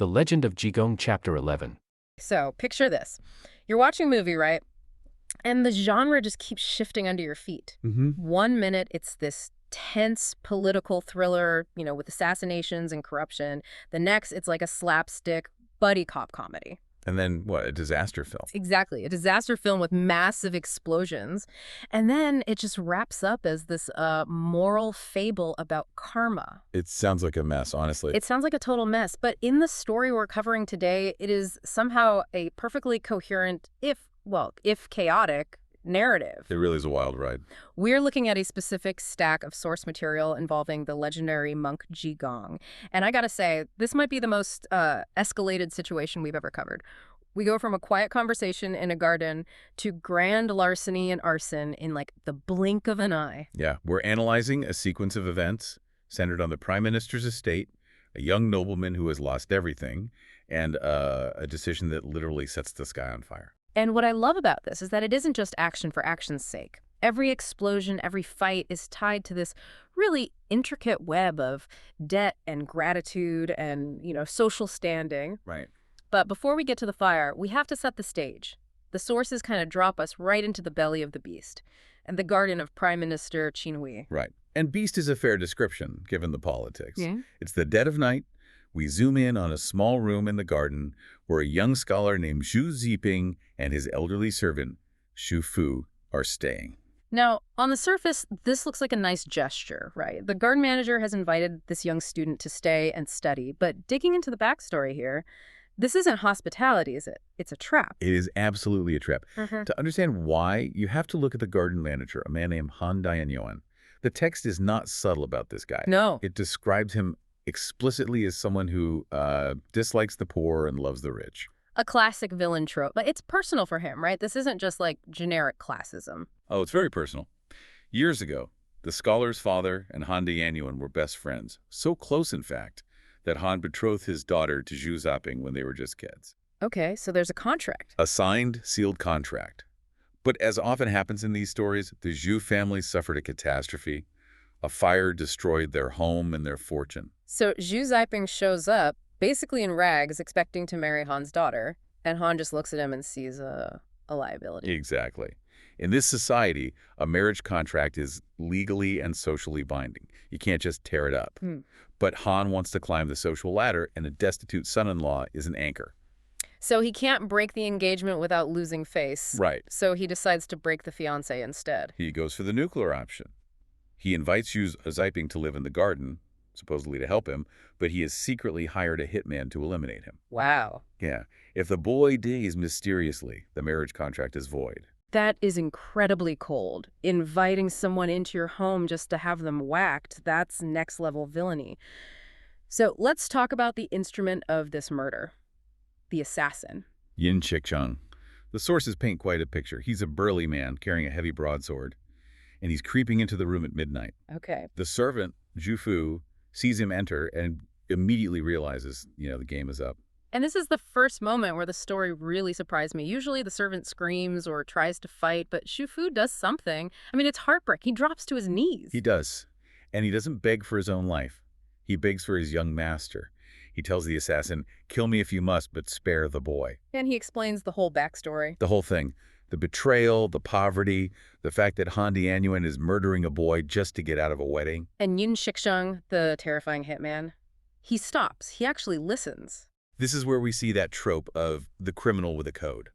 The Legend of Jigong Chapter 11. So, picture this. You're watching a movie, right? And the genre just keeps shifting under your feet. Mm-hmm. 1 minute, it's this tense political thriller, with assassinations and corruption. The next, it's like a slapstick buddy cop comedy. And then, what, a disaster film? Exactly. A disaster film with massive explosions. And then it just wraps up as this moral fable about karma. It sounds like a mess, honestly. It sounds like a total mess. But in the story we're covering today, it is somehow a perfectly coherent, if chaotic, narrative. It really is a wild ride. We're looking at a specific stack of source material involving the legendary monk Jigong. And I gotta say, this might be the most escalated situation we've ever covered. We go from a quiet conversation in a garden to grand larceny and arson in like the blink of an eye. Yeah, we're analyzing a sequence of events centered on the prime minister's estate, a young nobleman who has lost everything, and a decision that literally sets the sky on fire. And what I love about this is that it isn't just action for action's sake. Every explosion, every fight is tied to this really intricate web of debt and gratitude and, social standing. Right. But before we get to the fire, we have to set the stage. The sources kind of drop us right into the belly of the beast and the garden of Prime Minister Qin Hui. Right. And beast is a fair description, given the politics. Yeah. It's the dead of night. We zoom in on a small room in the garden where a young scholar named Zhu Ziping and his elderly servant, Xu Fu, are staying. Now, on the surface, this looks like a nice gesture, right? The garden manager has invited this young student to stay and study, but digging into the backstory here, this isn't hospitality, is it? It's a trap. It is absolutely a trap. Mm-hmm. To understand why, you have to look at the garden manager, a man named Han Dianyuan. The text is not subtle about this guy. No. It describes him explicitly as someone who dislikes the poor and loves the rich. A classic villain trope, but it's personal for him, right? This isn't just like generic classism. Oh, it's very personal. Years ago, the scholar's father and Han Dianyuan were best friends. So close, in fact, that Han betrothed his daughter to Zhu Ziping when they were just kids. Okay, so there's a contract. A signed, sealed contract. But as often happens in these stories, the Zhu family suffered a catastrophe. A fire destroyed their home and their fortune. So Zhu Ziping shows up, basically in rags, expecting to marry Han's daughter, and Han just looks at him and sees a liability. Exactly. In this society, a marriage contract is legally and socially binding. You can't just tear it up. But Han wants to climb the social ladder, and a destitute son-in-law is an anchor. So he can't break the engagement without losing face. Right. So he decides to break the fiancé instead. He goes for the nuclear option. He invites Xu Ziping to live in the garden, supposedly to help him, but he has secretly hired a hitman to eliminate him. Wow. Yeah. If the boy dies mysteriously, the marriage contract is void. That is incredibly cold. Inviting someone into your home just to have them whacked, that's next-level villainy. So let's talk about the instrument of this murder, the assassin. Yin Shicheng. The sources paint quite a picture. He's a burly man carrying a heavy broadsword, and he's creeping into the room at midnight. Okay. The servant, Zhu Fu, sees him enter and immediately realizes, the game is up. And this is the first moment where the story really surprised me. Usually the servant screams or tries to fight, but Xu Fu does something. I mean, it's heartbreak. He drops to his knees. He does. And he doesn't beg for his own life. He begs for his young master. He tells the assassin, "Kill me if you must, but spare the boy." And he explains the whole backstory. The whole thing. The betrayal, the poverty, the fact that Han Dianyuan is murdering a boy just to get out of a wedding. And Yin Shicheng, the terrifying hitman, he stops. He actually listens. This is where we see that trope of the criminal with a code.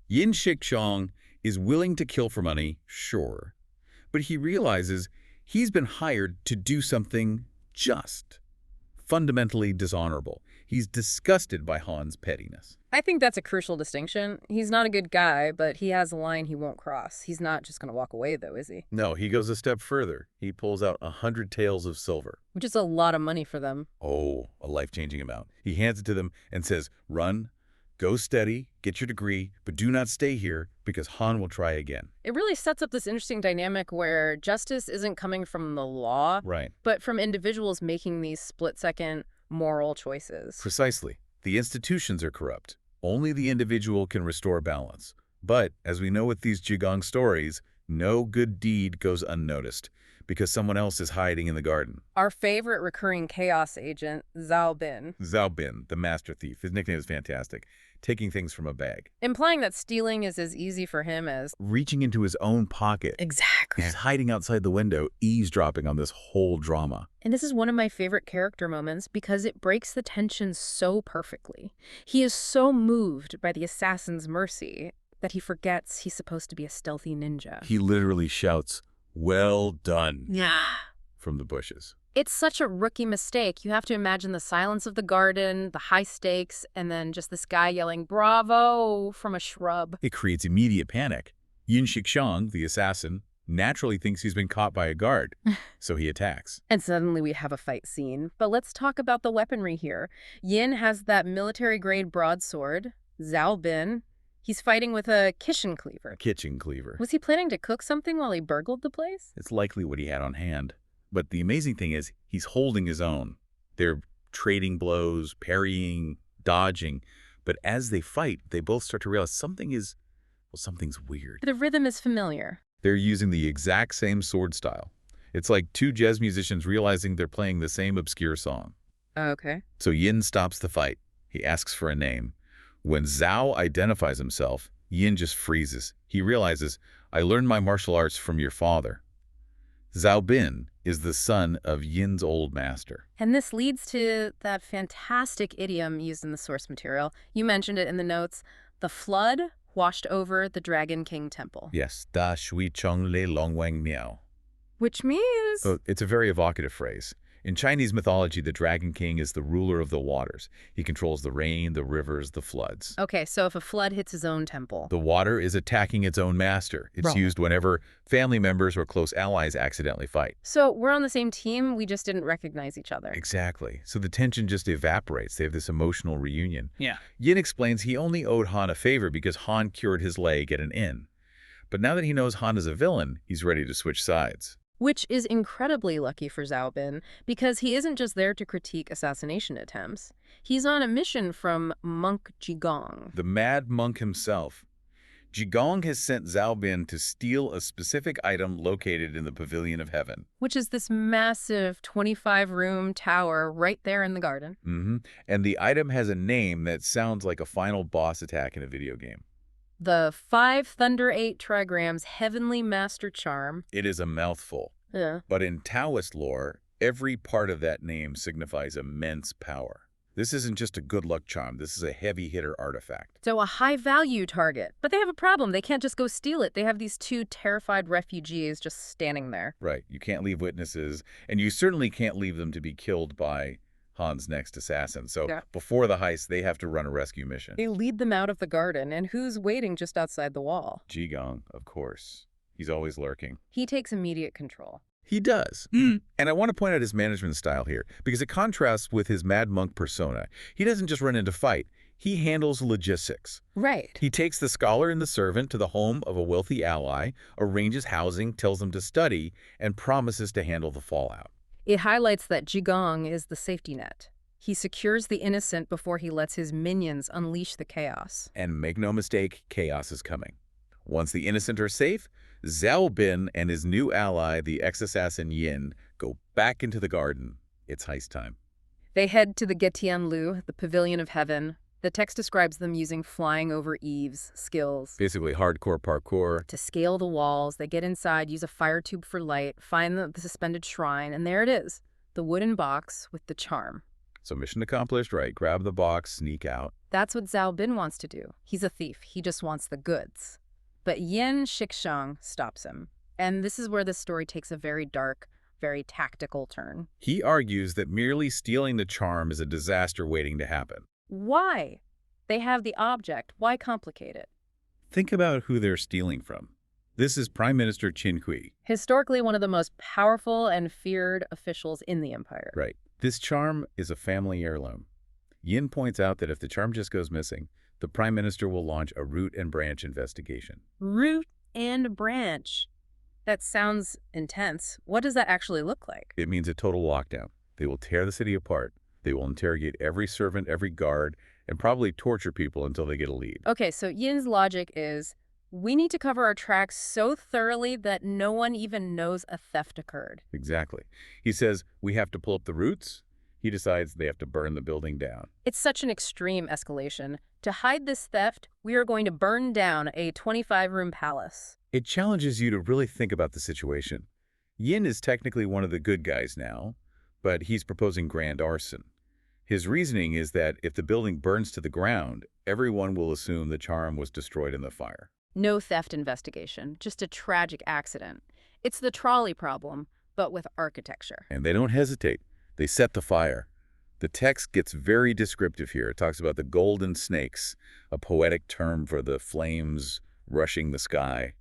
Yin Shicheng is willing to kill for money, sure, but he realizes he's been hired to do something just, fundamentally dishonorable. He's disgusted by Han's pettiness. I think that's a crucial distinction. He's not a good guy, but he has a line he won't cross. He's not just going to walk away, though, is he? No, he goes a step further. He pulls out 100 taels of silver. Which is a lot of money for them. Oh, a life-changing amount. He hands it to them and says, "Run, go steady, get your degree, but do not stay here because Han will try again." It really sets up this interesting dynamic where justice isn't coming from the law, Right. but from individuals making these split-second moral choices. Precisely. The institutions are corrupt. Only the individual can restore balance. But, as we know with these Jigong stories, No good deed goes unnoticed because someone else is hiding in the garden. Our favorite recurring chaos agent, Zhao Bin, Zhao Bin, the master thief. His nickname is fantastic. Taking things from a bag. implying that stealing is as easy for him as... Reaching into his own pocket. Exactly. He's hiding outside the window, eavesdropping on this whole drama. And this is one of my favorite character moments because it breaks the tension so perfectly. He is so moved by the assassin's mercy that he forgets he's supposed to be a stealthy ninja. He literally shouts, "Well done," Yeah. from the bushes. It's such a rookie mistake. You have to imagine the silence of the garden, the high stakes, and then just this guy yelling, "Bravo!" from a shrub. It creates immediate panic. Yin Shixang, the assassin, naturally thinks he's been caught by a guard, so he attacks. And suddenly we have a fight scene. But let's talk about the weaponry here. Yin has that military-grade broadsword. Zhao Bin, he's fighting with a kitchen cleaver. Kitchen cleaver. Was he planning to cook something while he burgled the place? It's likely what he had on hand. But the amazing thing is, he's holding his own. They're trading blows, parrying, dodging. But as they fight, they both start to realize something's weird. The rhythm is familiar. They're using the exact same sword style. It's like two jazz musicians realizing they're playing the same obscure song. Okay. So Yin stops the fight. He asks for a name. When Zhao identifies himself, Yin just freezes. He realizes, "I learned my martial arts from your father." Zhao Bin is the son of Yin's old master. And this leads to that fantastic idiom used in the source material. You mentioned it in the notes. The flood washed over the Dragon King Temple. Yes, Da Shui Chong Le Long Wang Miao. Which means... Oh, it's a very evocative phrase. In Chinese mythology, the Dragon King is the ruler of the waters. He controls the rain, the rivers, the floods. Okay, so if a flood hits his own temple... The water is attacking its own master. It's Wrong. used whenever family members or close allies accidentally fight. So we're on the same team, we just didn't recognize each other. Exactly. So the tension just evaporates. They have this emotional reunion. Yeah. Yin explains he only owed Han a favor because Han cured his leg at an inn. But now that he knows Han is a villain, he's ready to switch sides. Which is incredibly lucky for Zhao Bin, because he isn't just there to critique assassination attempts. He's on a mission from Monk Jigong. The mad monk himself. Jigong has sent Zhao Bin to steal a specific item located in the Pavilion of Heaven. Which is this massive 25-room tower right there in the garden. And the item has a name that sounds like a final boss attack in a video game. The 5 Thunder 8 Trigrams Heavenly Master Charm. It is a mouthful. Yeah. But in Taoist lore, every part of that name signifies immense power. This isn't just a good luck charm. This is a heavy hitter artifact. So a high-value target. But they have a problem. They can't just go steal it. They have these 2 terrified refugees just standing there. Right. You can't leave witnesses, and you certainly can't leave them to be killed by Han's next assassin. So before the heist, they have to run a rescue mission. They lead them out of the garden, and who's waiting just outside the wall? Jigong, of course. He's always lurking. He takes immediate control. He does. And I want to point out his management style here, because it contrasts with his mad monk persona. He doesn't just run into fight. He handles logistics. Right. He takes the scholar and the servant to the home of a wealthy ally, arranges housing, tells them to study, and promises to handle the fallout. It highlights that Jigong is the safety net. He secures the innocent before he lets his minions unleash the chaos. And make no mistake, chaos is coming. Once the innocent are safe, Zhao Bin and his new ally, the ex-assassin Yin, go back into the garden. It's heist time. They head to the Getianlu, the Pavilion of Heaven. The text describes them using flying over eaves skills. Basically hardcore parkour. To scale the walls, they get inside, use a fire tube for light, find the suspended shrine, and there it is, the wooden box with the charm. So mission accomplished, right? Grab the box, sneak out. That's what Zhao Bin wants to do. He's a thief. He just wants the goods. But Yin Shixang stops him. And this is where the story takes a very dark, very tactical turn. He argues that merely stealing the charm is a disaster waiting to happen. Why? They have the object. Why complicate it? Think about who they're stealing from. This is Prime Minister Qin Hui. Historically, one of the most powerful and feared officials in the empire. Right. This charm is a family heirloom. Yin points out that if the charm just goes missing, the Prime Minister will launch a root and branch investigation. Root and branch. That sounds intense. What does that actually look like? It means a total lockdown. They will tear the city apart. They will interrogate every servant, every guard, and probably torture people until they get a lead. Okay, so Yin's logic is We need to cover our tracks so thoroughly that no one even knows a theft occurred. Exactly. He says, we have to pull up the roots. He decides they have to burn the building down. It's such an extreme escalation. To hide this theft, we are going to burn down a 25-room palace. It challenges you to really think about the situation. Yin is technically one of the good guys now, but he's proposing grand arson. His reasoning is that if the building burns to the ground, everyone will assume the charm was destroyed in the fire. No theft investigation, just a tragic accident. It's the trolley problem, but with architecture. And they don't hesitate. They set the fire. The text gets very descriptive here. It talks about the golden snakes, a poetic term for the flames rushing the sky,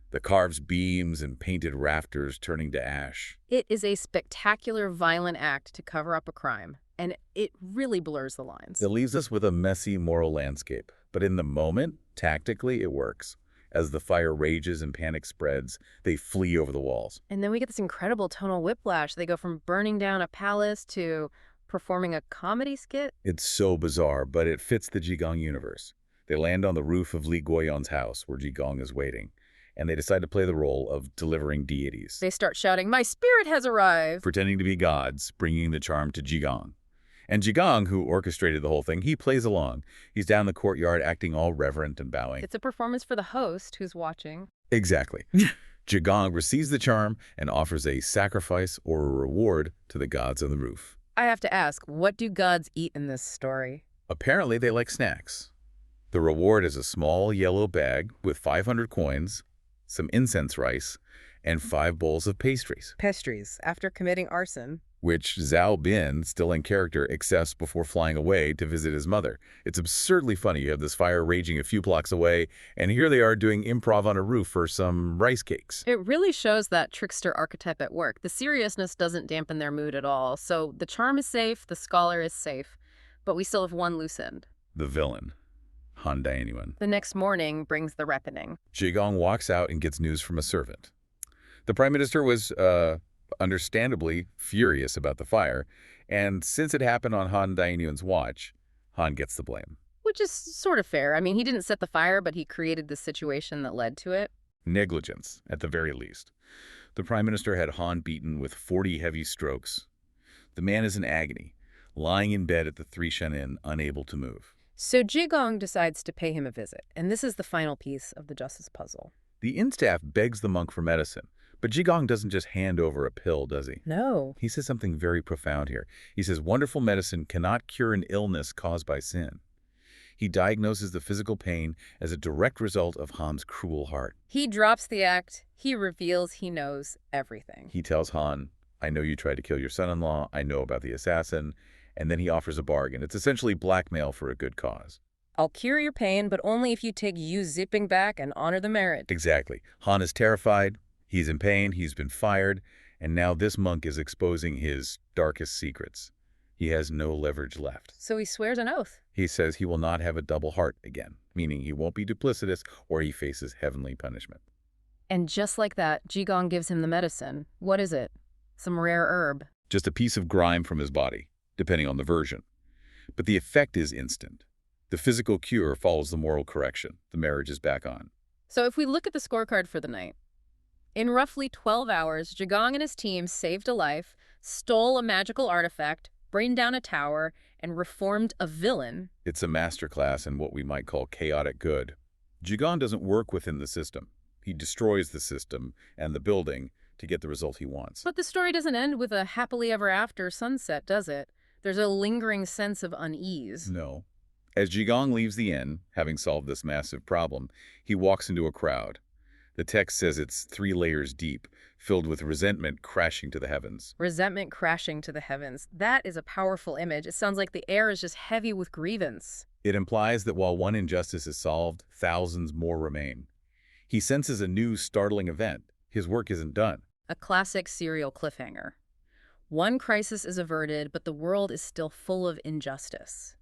the carved beams and painted rafters turning to ash. It is a spectacular, violent act to cover up a crime, and it really blurs the lines. It leaves us with a messy moral landscape. But in the moment, tactically, it works. As the fire rages and panic spreads, they flee over the walls. And then we get this incredible tonal whiplash. They go from burning down a palace to performing a comedy skit. It's so bizarre, but it fits the Jigong universe. They land on the roof of Li Guoyon's house, where Jigong is waiting, and they decide to play the role of delivering deities. They start shouting, "My spirit has arrived!" Pretending to be gods, bringing the charm to Jigong. And Jigong, who orchestrated the whole thing, he plays along. He's down the courtyard acting all reverent and bowing. It's a performance for the host who's watching. Exactly. Jigong receives the charm and offers a sacrifice or a reward to the gods on the roof. I have to ask, what do gods eat in this story? Apparently, they like snacks. The reward is a small yellow bag with 500 coins, some incense rice, and 5 bowls of pastries, Pastries, after committing arson. which Zhao Bin, still in character, accepts before flying away to visit his mother. It's absurdly funny. You have this fire raging a few blocks away, and here they are doing improv on a roof for some rice cakes. It really shows that trickster archetype at work. The seriousness doesn't dampen their mood at all. So the charm is safe, the scholar is safe, but we still have one loose end. The villain, Han Dainyuan. The next morning brings the reckoning. Jigong walks out and gets news from a servant. The Prime Minister was, understandably furious about the fire, and since it happened on Han Dainyuan's watch, Han gets the blame. Which is sort of fair. I mean, he didn't set the fire, but he created the situation that led to it. Negligence, at the very least. The Prime Minister had Han beaten with 40 heavy strokes. The man is in agony, lying in bed at the Three Shen Inn, unable to move. So Jigong decides to pay him a visit, and this is the final piece of the justice puzzle. The inn staff begs the monk for medicine, but Jigong doesn't just hand over a pill, does he? No. He says something very profound here. He says, wonderful medicine cannot cure an illness caused by sin. He diagnoses the physical pain as a direct result of Han's cruel heart. He drops the act. He reveals he knows everything. He tells Han, I know you tried to kill your son-in-law. I know about the assassin. And then he offers a bargain. It's essentially blackmail for a good cause. I'll cure your pain, but only if you take Yu Zipping back and honor the marriage. Exactly. Han is terrified. He's in pain. He's been fired. And now this monk is exposing his darkest secrets. He has no leverage left. So he swears an oath. He says he will not have a double heart again, meaning he won't be duplicitous or he faces heavenly punishment. And just like that, Jigong gives him the medicine. What is it? Some rare herb. Just a piece of grime from his body, depending on the version. But the effect is instant. The physical cure follows the moral correction. The marriage is back on. So if we look at the scorecard for the night, in roughly 12 hours, Jigong and his team saved a life, stole a magical artifact, burned down a tower, and reformed a villain. It's a masterclass in what we might call chaotic good. Jigong doesn't work within the system. He destroys the system and the building to get the result he wants. But the story doesn't end with a happily ever after sunset, does it? There's a lingering sense of unease. No. As Jigong leaves the inn, having solved this massive problem, he walks into a crowd. The text says it's 3 layers deep, filled with resentment crashing to the heavens. Resentment crashing to the heavens. That is a powerful image. It sounds like the air is just heavy with grievance. It implies that while one injustice is solved, thousands more remain. He senses a new startling event. His work isn't done. A classic serial cliffhanger. One crisis is averted, but the world is still full of injustice.